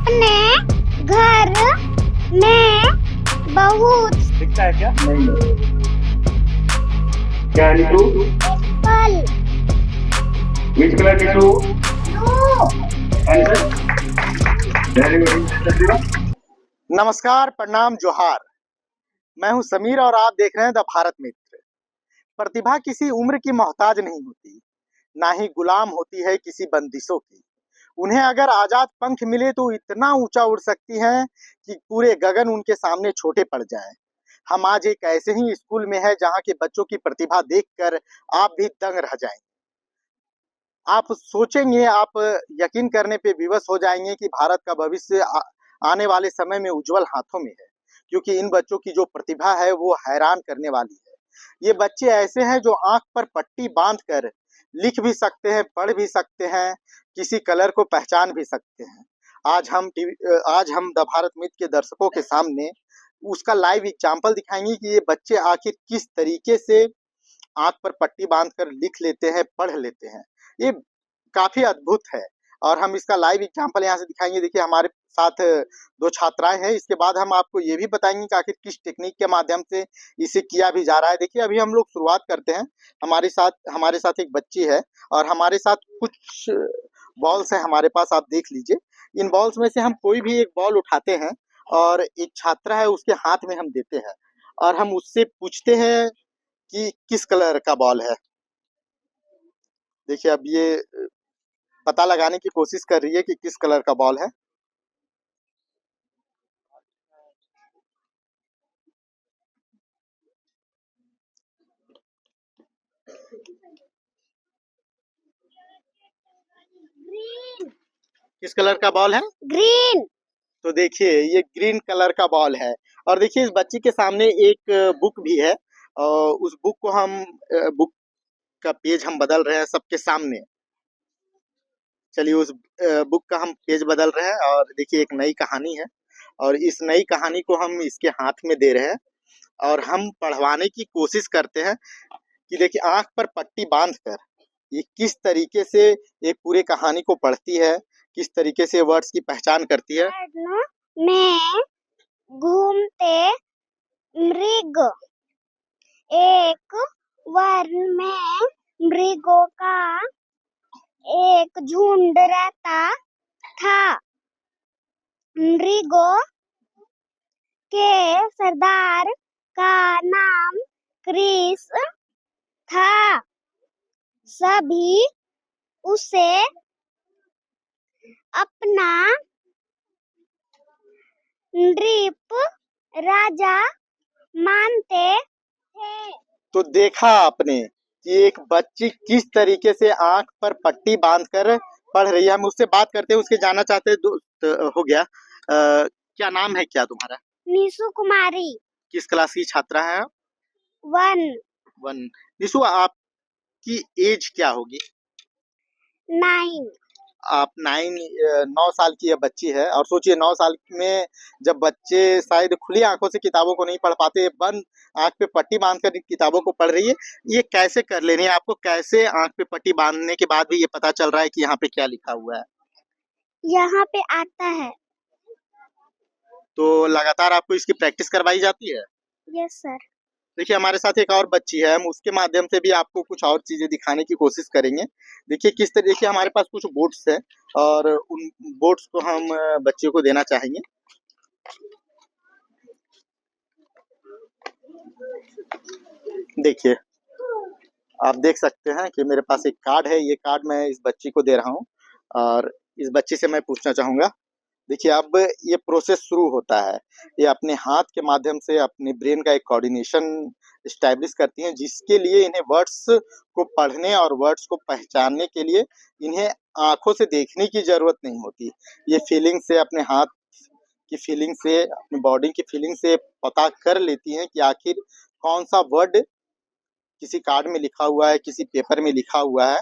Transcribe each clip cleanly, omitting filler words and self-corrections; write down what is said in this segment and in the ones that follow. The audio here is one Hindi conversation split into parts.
अपने घर में बहुत दिखता है क्या? नहीं। क्या नीतू? फल Which color Neetu? Blue Answer? Very good. नमस्कार, प्रणाम, जोहार। मैं हूं समीर और आप देख रहे हैं द भारत मित्र। प्रतिभा किसी उम्र की मोहताज नहीं होती, ना ही गुलाम होती है किसी बंदिशों की। उन्हें अगर आजाद पंख मिले तो इतना ऊंचा उड़ सकती हैं कि पूरे गगन उनके सामने छोटे पड़ जाएं। हम आज एक ऐसे ही स्कूल में है जहां के बच्चों की प्रतिभा देखकर आप भी दंग रह जाएंगे। आप सोचेंगे, आप यकीन करने पे विवश हो जाएंगे कि भारत का भविष्य आने वाले समय में उज्जवल हाथों में है, क्योंकि इन बच्चों की जो प्रतिभा है वो हैरान करने वाली है। ये बच्चे ऐसे हैं जो आंख पर पट्टी बांधकर लिख भी सकते हैं, पढ़ भी सकते हैं, किसी कलर को पहचान भी सकते हैं। आज हम द भारत मित्र के दर्शकों के सामने उसका लाइव एग्जाम्पल दिखाएंगे कि ये बच्चे आखिर किस तरीके से आंख पर पट्टी बांधकर लिख लेते हैं, पढ़ लेते हैं। ये काफी अद्भुत है और हम इसका लाइव एग्जाम्पल यहाँ से दिखाएंगे। देखिए, हमारे साथ दो छात्राएं हैं। इसके बाद हम आपको ये भी बताएंगे कि आखिर किस टेक्निक के माध्यम से इसे किया भी जा रहा है। देखिए, अभी हम लोग शुरुआत करते हैं। हमारे साथ एक बच्ची है और हमारे साथ कुछ बॉल्स है हमारे पास, आप देख लीजिए। इन बॉल्स में से हम कोई भी एक बॉल उठाते हैं और एक छात्रा है उसके हाथ में हम देते हैं और हम उससे पूछते हैं कि किस कलर का बॉल है। देखिए, अब ये पता लगाने की कोशिश कर रही है कि किस कलर का बॉल है। ग्रीन किस कलर का बॉल है? ग्रीन तो देखिए, ये ग्रीन कलर का बॉल है। और देखिए, इस बच्ची के सामने एक बुक भी है और उस बुक को हम बुक का पेज हम बदल रहे हैं सबके सामने। चलिए, उस बुक का हम पेज बदल रहे हैं और देखिए, एक नई कहानी है और इस नई कहानी को हम इसके हाथ में दे रहे हैं और हम पढ़वाने की कोशिश करते हैं कि देखिए, आंख पर पट्टी बांधकर ये किस तरीके से एक पूरे कहानी को पढ़ती है, किस तरीके से वर्ड्स की पहचान करती है। में घूमते मृग, एक वन में मृगों का एक झुंड रहता था। मृगों के सरदार का नाम क्रिस था। सभी उसे अपना नृप राजा मानते थे। तो देखा आपने कि एक बच्ची किस तरीके से आंख पर पट्टी बांधकर पढ़ रही है। हम उससे बात करते हैं, उसके जानना चाहते हैं। दोस्त हो गया, क्या नाम है क्या तुम्हारा? निशु कुमारी। किस क्लास की छात्रा है आप? 1 निशु, आपकी एज क्या होगी? 9 आप 9 साल की बच्ची है और सोचिए, 9 साल में जब बच्चे शायद खुली आंखों से किताबों को नहीं पढ़ पाते, बंद आंख पे पट्टी बांधकर इन किताबों को पढ़ रही है। ये कैसे कर ले रही है? आपको कैसे आंख पे पट्टी बांधने के बाद भी ये पता चल रहा है कि यहाँ पे क्या लिखा हुआ है? यहाँ पे आता है। तो लगातार आपको इसकी प्रैक्टिस करवाई जाती है? Yes sir. देखिए, हमारे साथ एक और बच्ची है, हम उसके माध्यम से भी आपको कुछ और चीजें दिखाने की कोशिश करेंगे। देखिए, किस तरीके हमारे पास कुछ बोर्ड्स है और उन बोर्ड्स को हम बच्चों को देना चाहेंगे। देखिए, आप देख सकते हैं कि मेरे पास एक कार्ड है। ये कार्ड मैं इस बच्ची को दे रहा हूँ और इस बच्ची से मैं पूछना चाहूंगा। देखिए, अब ये प्रोसेस शुरू होता है। ये अपने हाथ के माध्यम से अपने ब्रेन का एक कोऑर्डिनेशन एस्टैब्लिश करती हैं, जिसके लिए इन्हें वर्ड्स को पढ़ने और वर्ड्स को पहचानने के लिए इन्हें आंखों से देखने की जरूरत नहीं होती। ये फीलिंग से, अपने हाथ की फीलिंग से, अपनी बॉडी की फीलिंग से पता कर लेती हैं कि आखिर कौन सा वर्ड किसी कार्ड में लिखा हुआ है, किसी पेपर में लिखा हुआ है।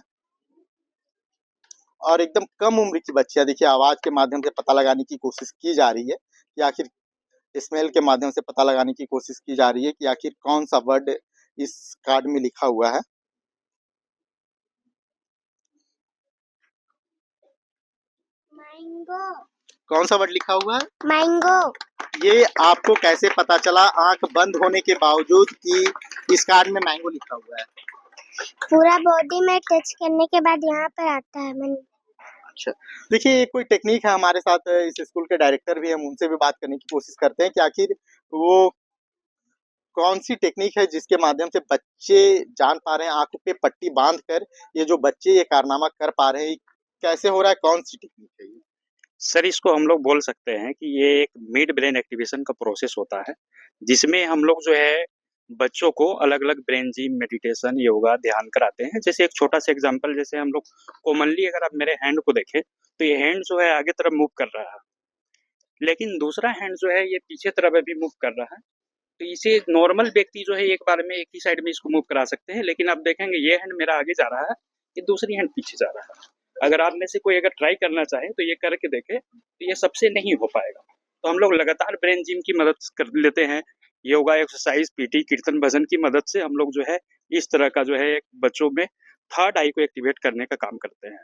और एकदम कम उम्र की बच्चियां, देखिए, आवाज के माध्यम से पता लगाने की कोशिश की जा रही है कि आखिर, स्मेल के माध्यम से पता लगाने की कोशिश की जा रही है कि आखिर कौन सा वर्ड इस कार्ड में लिखा हुआ है। मैंगो कौन सा वर्ड लिखा हुआ है? मैंगो। ये आपको कैसे पता चला आंख बंद होने के बावजूद कि इस कार्ड में मैंगो लिखा हुआ है? पूरा बॉडी में टच करने के बाद यहाँ पे आता है। मैंने अच्छा, देखिए कोई टेक्निक है हमारे साथ, इस स्कूल के डायरेक्टर भी, हम उनसे भी बात करने की कोशिश करते हैं कि आखिर वो कौन सी टेक्निक है जिसके माध्यम से बच्चे जान पा रहे हैं आंखों पे पट्टी बांध कर ये जो बच्चे ये कारनामा कर पा रहे हैं, कैसे हो रहा है, कौन सी टेक्निक है ये? सर इसको हम लोग बोल सकते हैं कि ये एक मिड ब्रेन एक्टिवेशन का प्रोसेस होता है, जिसमें हम लोग जो है बच्चों को अलग-अलग ब्रेन जिम, मेडिटेशन, योगा, ध्यान कराते हैं। जैसे एक छोटा-सा एग्जांपल, जैसे हम लोग कॉमनली अगर आप मेरे हैंड को देखें, तो ये हैंड जो है आगे तरफ मूव कर रहा है, लेकिन दूसरा हैंड जो है ये पीछे तरफ अभी मूव कर रहा है। तो इसे नॉर्मल व्यक्ति जो है एक बार में एक ही साइड में इसको मूव करा सकते हैं, लेकिन आप देखेंगे ये हैंड मेरा आगे जा रहा है, ये दूसरी हैंड पीछे जा रहा है। अगर आप में से कोई अगर ट्राई करना चाहे तो ये करके देखे, तो ये सबसे नहीं हो पाएगा। तो हम लोग लगातार ब्रेन जिम की मदद कर लेते हैं, योगा, एक्सरसाइज, पीटी, कीर्तन, भजन की मदद से हम लोग जो है इस तरह का जो है बच्चों में थर्ड आई को एक्टिवेट करने का काम करते हैं।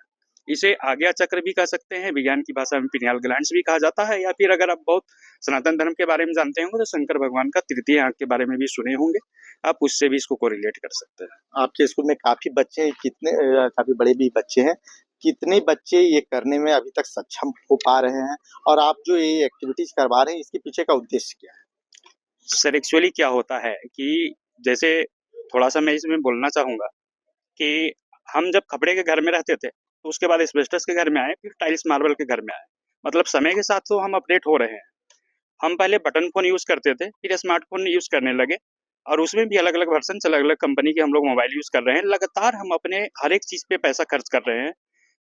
इसे आज्ञा चक्र भी कह सकते हैं, विज्ञान की भाषा में पिनियल ग्लैंड्स भी कहा जाता है, या फिर अगर आप बहुत सनातन धर्म के बारे में जानते होंगे तो शंकर भगवान का तृतीय आंख के बारे में भी सुने होंगे, आप उससे भी इसको कोरिलेट कर सकते हैं। आपके स्कूल में काफी बच्चे हैं, कितने काफी बड़े भी बच्चे हैं, कितने बच्चे ये करने में अभी तक सक्षम हो पा रहे हैं, और आप जो ये एक्टिविटीज करवा रहे हैं इसके पीछे का उद्देश्य क्या है? सर एक्चुअली क्या होता है कि जैसे थोड़ा-सा मैं इसमें बोलना चाहूँगा कि हम जब खपड़े के घर में रहते थे, तो उसके बाद एस्बेस्टस के घर में आए, फिर टाइल्स मार्बल के घर में आए। मतलब समय के साथ तो हम अपडेट हो रहे हैं। हम पहले बटन फ़ोन यूज़ करते थे, फिर स्मार्टफ़ोन यूज़ करने लगे, और उसमें भी अलग-अलग वर्ज़न्स, अलग-अलग कंपनी के हम लोग मोबाइल यूज़ कर रहे हैं। लगातार हम अपने हर एक चीज़ पे पैसा खर्च कर रहे हैं।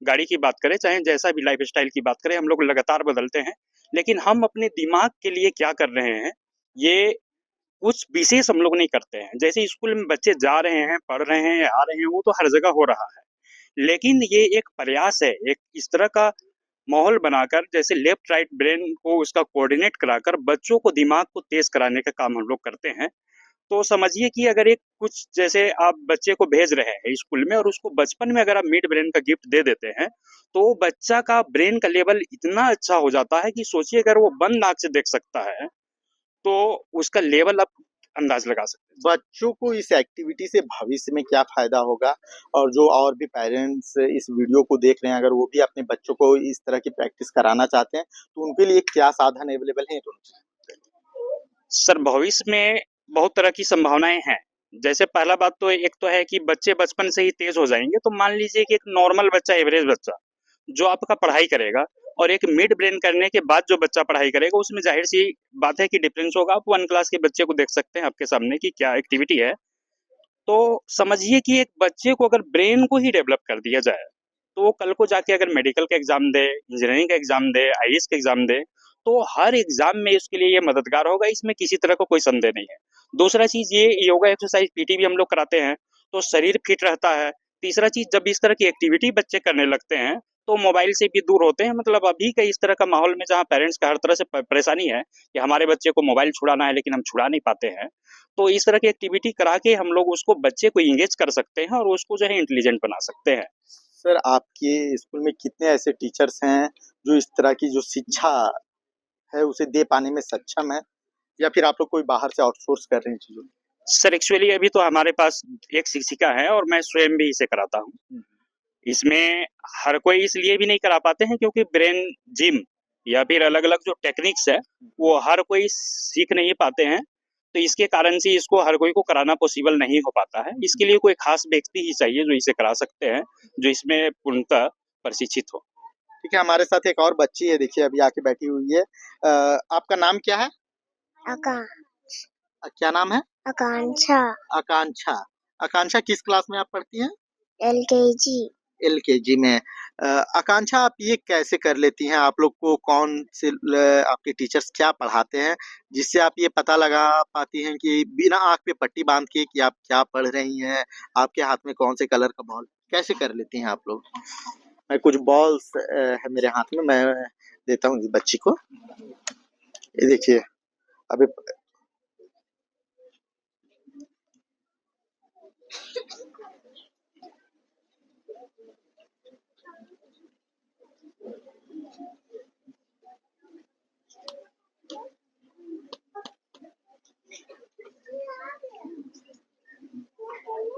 गाड़ी की बात करें, चाहे जैसा भी लाइफ़स्टाइल की बात करें, हम लोग लगातार बदलते हैं। लेकिन हम अपने दिमाग के लिए क्या कर रहे हैं, ये कुछ विशेष हम लोग नहीं करते हैं। जैसे स्कूल में बच्चे जा रहे हैं, पढ़ रहे हैं, आ रहे हैं, वो तो हर जगह हो रहा है। लेकिन ये एक प्रयास है, एक इस तरह का माहौल बनाकर, जैसे लेफ्ट राइट ब्रेन को उसका कोऑर्डिनेट कराकर बच्चों को दिमाग को तेज कराने का काम हम लोग करते हैं। तो समझिए कि अगर एक कुछ जैसे आप बच्चे को भेज रहे हैं स्कूल में और उसको बचपन में अगर आप मिड ब्रेन का गिफ्ट दे देते हैं, तो बच्चा का ब्रेन का लेवल इतना अच्छा हो जाता है कि सोचिए अगर वो बंद आँख से देख सकता है, तो उसका लेवल आप अंदाज लगा सकते हैं। बच्चों को इस एक्टिविटी से भविष्य में क्या फायदा होगा, और जो और भी पेरेंट्स इस वीडियो को देख रहे हैं अगर वो भी अपने बच्चों को इस तरह की प्रैक्टिस कराना चाहते हैं तो उनके लिए क्या साधन अवेलेबल है दोनों चीज़? सर भविष्य में बहुत तरह की संभावनाएं हैं। जैसे पहला बात तो एक तो है कि बच्चे बचपन से ही तेज हो जाएंगे, तो मान लीजिए कि एक नॉर्मल बच्चा, एवरेज बच्चा जो आपका पढ़ाई करेगा, और एक मिड ब्रेन करने के बाद जो बच्चा पढ़ाई करेगा, उसमें जाहिर सी बात है कि डिफरेंस होगा। आप 1 क्लास के बच्चे को देख सकते हैं आपके सामने कि क्या एक्टिविटी है। तो समझिए कि एक बच्चे को अगर ब्रेन को ही डेवलप कर दिया जाए, तो वो कल को जाके अगर मेडिकल का एग्जाम दे, इंजीनियरिंग का एग्जाम दे, आईएएस का एग्जाम दे, तो हर एग्जाम में इसके लिए ये मददगार होगा, इसमें किसी तरह का कोई संदेह नहीं है। दूसरा चीज ये योगा, एक्सरसाइज, पीटी भी हम लोग कराते हैं, तो शरीर फिट रहता है। तीसरा चीज, जब इस तरह की एक्टिविटी बच्चे करने लगते हैं, तो मोबाइल से भी दूर होते हैं। मतलब अभी का इस तरह का माहौल में जहाँ पेरेंट्स का हर तरह से परेशानी है कि हमारे बच्चे को मोबाइल छुड़ाना है, लेकिन हम छुड़ा नहीं पाते हैं, तो इस तरह की एक्टिविटी करा के हम लोग उसको, बच्चे को इंगेज कर सकते हैं और उसको जो है इंटेलिजेंट बना सकते हैं। सर आपके स्कूल में कितने ऐसे टीचर्स हैं जो इस तरह की जो शिक्षा है उसे दे पाने में सक्षम है, या फिर आप लोग कोई बाहर से आउटसोर्स कर रहे हैं चीज़ों को? सर एक्चुअली अभी तो हमारे पास एक शिक्षिका है और मैं स्वयं भी इसे कराता हूँ। इसमें हर कोई इसलिए भी नहीं करा पाते हैं क्योंकि ब्रेन जिम या फिर अलग-अलग जो टेक्निक्स है, वो हर कोई सीख नहीं पाते हैं। तो इसके कारण से इसको हर कोई को कराना पॉसिबल नहीं हो पाता है। इसके लिए कोई खास व्यक्ति ही चाहिए जो इसे करा सकते हैं, जो इसमें पूर्णतः प्रशिक्षित हो। ठीक है, हमारे साथ एक और बच्ची है, देखिए अभी आके बैठी हुई है। आपका नाम क्या है? आका क्या नाम है? आकांक्षा। आकांक्षा। आकांक्षा किस क्लास में आप पढ़ती हैं? एलकेजी। एलकेजी में। आकांक्षा आप ये कैसे कर लेती हैं? आप लोग को कौन से आपके टीचर्स क्या पढ़ाते हैं जिससे आप ये पता लगा पाती हैं कि बिना आँख पे पट्टी बांध के कि आप क्या पढ़ रही हैं? आपके हाथ में कौन से कलर का बॉल, कैसे कर लेती हैं आप लोग? मैं कुछ बॉल्स है मेरे हाथ में, मैं देता हूँ इस बच्ची को। ये देखिए अभी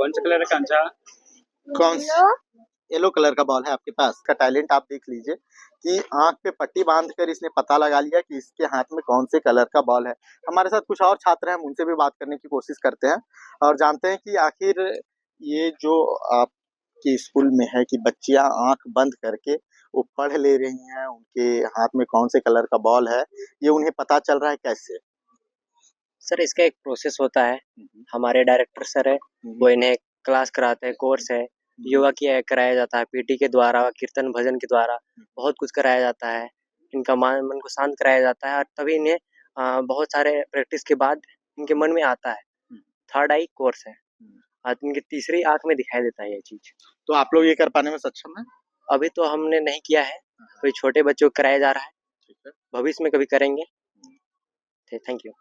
कौन सा कलर है कांचा? कौन लो येलो कलर का बॉल है आपके पास? का टैलेंट आप देख लीजिए कि आंख पे पट्टी बांध कर इसने पता लगा लिया कि इसके हाथ में कौन से कलर का बॉल है। हमारे साथ कुछ और छात्र हैं, हम उनसे भी बात करने की कोशिश करते हैं और जानते हैं कि आखिर ये जो आपके स्कूल में है कि बच्चियां आंख बंद करके वो पढ़ ले रही हैं, उनके हाथ में कौन से कलर का बॉल है, ये उन्हें पता चल रहा है कैसे? सर इसका एक प्रोसेस होता है। हमारे डायरेक्टर सर है, वो इन्हें क्लास कराते हैं, कोर्स है, योगा किया कराया जाता है, पीटी के द्वारा, कीर्तन भजन के द्वारा बहुत कुछ कराया जाता है। इनका मन को शांत कराया जाता है और तभी इन्हें बहुत सारे प्रैक्टिस के बाद इनके मन में आता है। थर्ड आई कोर्स है, आज इनकी तीसरी आंख में दिखाई देता है ये चीज। तो आप लोग ये कर पाने में सक्षम हैं? अभी तो हमने नहीं किया है, कोई छोटे बच्चों को कराया जा रहा है, ठीक है। भविष्य में कभी करेंगे। Thank you.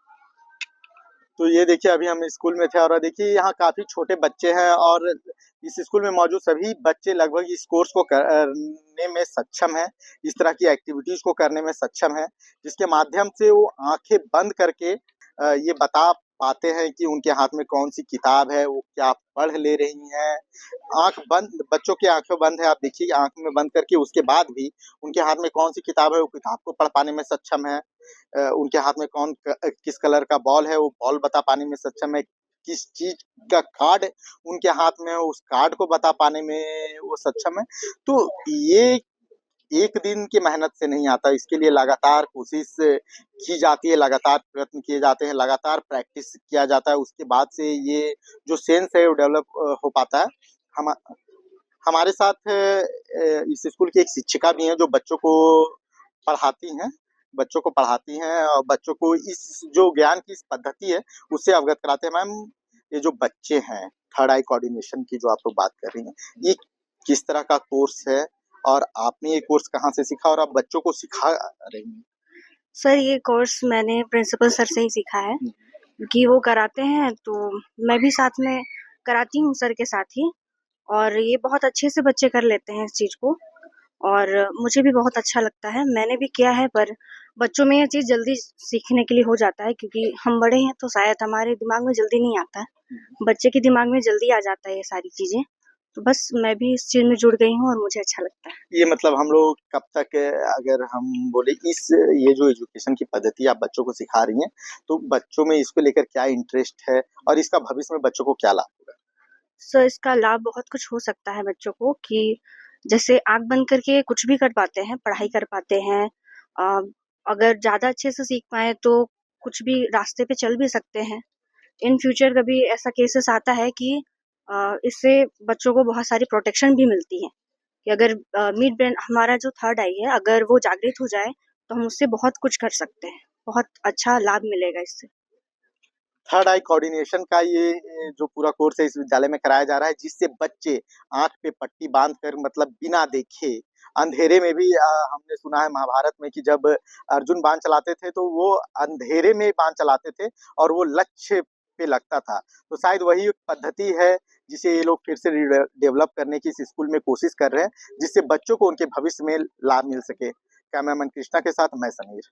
तो ये देखिए अभी हम स्कूल में थे और देखिए यहाँ काफी छोटे बच्चे हैं और इस स्कूल में मौजूद सभी बच्चे लगभग इस कोर्स को करने में सक्षम हैं, इस तरह की एक्टिविटीज को करने में सक्षम हैं, जिसके माध्यम से वो आंखें बंद करके ये बता पाते हैं कि उनके हाथ में कौन सी किताब है, वो क्या पढ़ ले रही हैं। आंख बंद, बच्चों की आंखें बंद है, आप देखिए आंख में बंद करके उसके बाद भी उनके हाथ में कौन सी किताब है, वो किताब को पढ़ पाने में सक्षम है। उनके हाथ में किस कलर का बॉल है, वो बॉल बता पाने में सक्षम है। किस चीज का कार्ड उनके हाथ में है, उस कार्ड को बता पाने में वो सक्षम है। तो ये एक दिन की मेहनत से नहीं आता, इसके लिए लगातार कोशिश की जाती है, लगातार प्रयत्न किए जाते हैं, लगातार प्रैक्टिस किया जाता है, उसके बाद से ये जो सेंस है वो डेवलप हो पाता है। हम हमारे साथ इस स्कूल की एक शिक्षिका भी हैं जो बच्चों को पढ़ाती हैं और बच्चों को इस जो ज्ञान की इस पद्धति है उससे अवगत कराते हैं। मैम, ये जो बच्चे हैं थर्ड आई कोऑर्डिनेशन की जो आप लोग बात कर रही हैं, ये किस तरह का कोर्स है और आपने ये कोर्स कहाँ से सीखा और आप बच्चों को सिखा रही हैं? सर ये कोर्स मैंने प्रिंसिपल सर से ही सीखा है, कि वो कराते हैं तो मैं भी साथ में कराती हूँ सर के साथ ही, और ये बहुत अच्छे से बच्चे कर लेते हैं इस चीज़ को और मुझे भी बहुत अच्छा लगता है। मैंने भी किया है, पर बच्चों में ये चीज़ जल्दी सीखने के लिए हो जाता है, क्योंकि हम बड़े हैं तो शायद हमारे दिमाग में जल्दी नहीं आता है, बच्चे के दिमाग में जल्दी आ जाता है ये सारी चीज़ें। तो बस मैं भी इस चीज़ में जुड़ गई हूँ और मुझे अच्छा लगता है। ये मतलब हम लोग कब तक, अगर हम बोले ये जो एजुकेशन की पद्धति आप बच्चों को सिखा रही हैं, तो बच्चों में इसको लेकर क्या इंटरेस्ट है और इसका भविष्य में बच्चों को क्या लाभ होगा? सर इसका लाभ बहुत कुछ हो सकता है बच्चों को, कि जैसे आँख बंद करके कुछ भी कर पाते हैं, पढ़ाई कर पाते हैं। अगर ज़्यादा अच्छे से सीख पाएँ तो कुछ भी रास्ते पे चल भी सकते हैं। इन फ्यूचर कभी ऐसा केसेस आता है कि इससे बच्चों को बहुत सारी प्रोटेक्शन भी मिलती है, कि अगर मिड ब्रेन हमारा जो थर्ड आई है, अगर वो जागृत हो जाए तो हम उससे बहुत कुछ कर सकते हैं, बहुत अच्छा लाभ मिलेगा इससे। थर्ड आई कोऑर्डिनेशन का ये जो पूरा कोर्स है इस विद्यालय में कराया जा रहा है, जिससे बच्चे आंख पे पट्टी बांध कर मतलब बिना देखे अंधेरे में भी, हमने सुना है महाभारत में कि जब अर्जुन बाण चलाते थे तो वो अंधेरे में बाण चलाते थे और वो लक्ष्य पे लगता था। तो शायद वही एक पद्धति है जिसे ये लोग फिर से डेवलप करने की इस स्कूल में कोशिश कर रहे हैं, जिससे बच्चों को उनके भविष्य में लाभ मिल सके। कैमरामैन कृष्णा के साथ मैं समीर।